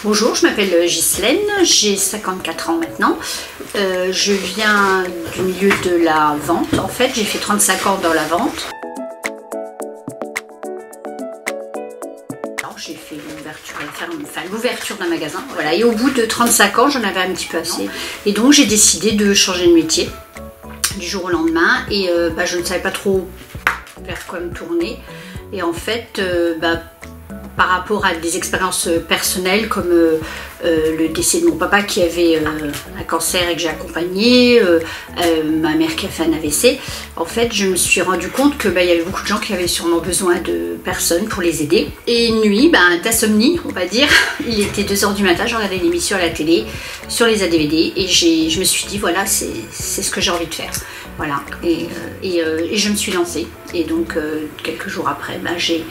Bonjour, je m'appelle Ghislaine, j'ai 54 ans maintenant. Je viens du milieu de la vente. En fait, j'ai fait 35 ans dans la vente. J'ai fait l'ouverture d'un magasin. Voilà. Et au bout de 35 ans, j'en avais un petit peu assez. Et donc, j'ai décidé de changer de métier du jour au lendemain. Et je ne savais pas trop vers quoi me tourner. Et en fait, par rapport à des expériences personnelles comme le décès de mon papa qui avait un cancer et que j'ai accompagné, ma mère qui a fait un AVC, en fait je me suis rendu compte que il y avait beaucoup de gens qui avaient sûrement besoin de personnes pour les aider. Et une nuit, d'insomnie on va dire, il était 2 h du matin, je regardais une émission à la télé sur les ADVD et je me suis dit voilà, c'est ce que j'ai envie de faire. Voilà, et je me suis lancée. Et donc quelques jours après, j'ai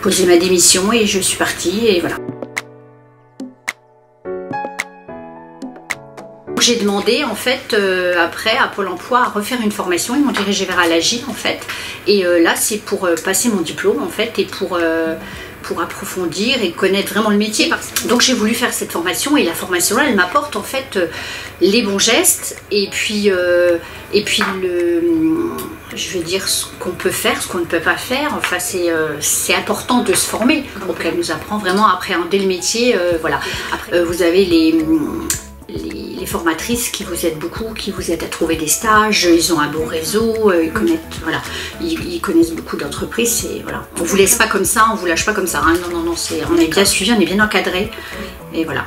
posé ma démission et je suis partie et voilà. J'ai demandé en fait après à Pôle emploi à refaire une formation, ils m'ont dirigée vers Alagi en fait. Et là c'est pour passer mon diplôme en fait et pour approfondir et connaître vraiment le métier. Donc j'ai voulu faire cette formation et la formation là elle m'apporte en fait les bons gestes et puis je vais dire ce qu'on peut faire, ce qu'on ne peut pas faire. Enfin c'est important de se former. Donc elle nous apprend vraiment à appréhender le métier. Voilà. Après, vous avez les formatrices qui vous aident beaucoup, qui vous aident à trouver des stages, ils ont un bon réseau, ils connaissent beaucoup d'entreprises. Voilà. On ne vous laisse pas comme ça, on ne vous lâche pas comme ça. Hein. Non, on est bien suivi, on est bien encadré. Et voilà.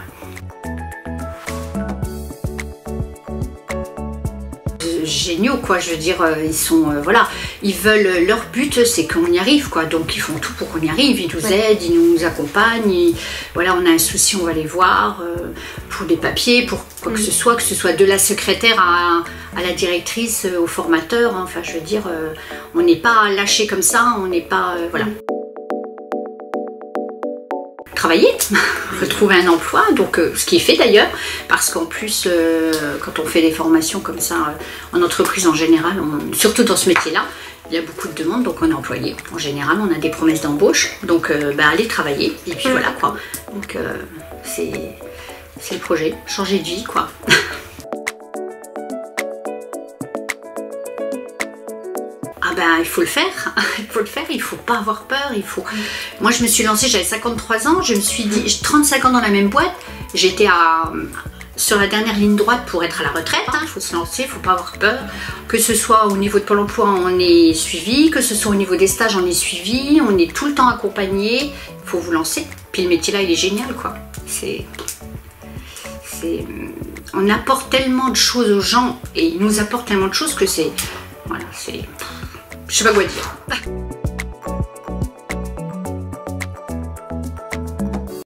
Géniaux quoi, je veux dire, ils sont voilà, ils veulent, leur but c'est qu'on y arrive quoi, donc ils font tout pour qu'on y arrive, ils nous aident, ils nous accompagnent, voilà, on a un souci, on va les voir pour des papiers, pour quoi que ce soit de la secrétaire à la directrice, au formateur, hein. Enfin je veux dire, on n'est pas lâché comme ça, on n'est pas voilà. Travailler, retrouver un emploi, donc ce qui est fait d'ailleurs, parce qu'en plus quand on fait des formations comme ça en entreprise en général, surtout dans ce métier là, il y a beaucoup de demandes, donc on est employé. En général on a des promesses d'embauche, donc aller travailler, et puis voilà quoi. Donc c'est le projet, changer de vie quoi. Il faut le faire, il faut pas avoir peur, Moi je me suis lancée, j'avais 53 ans, je me suis dit, j'ai 35 ans dans la même boîte, j'étais sur la dernière ligne droite pour être à la retraite, hein. Il faut se lancer, il faut pas avoir peur, que ce soit au niveau de Pôle emploi on est suivi, que ce soit au niveau des stages on est suivi, on est tout le temps accompagné, il faut vous lancer, puis le métier là il est génial quoi, on apporte tellement de choses aux gens et ils nous apportent tellement de choses que voilà, je sais pas quoi dire.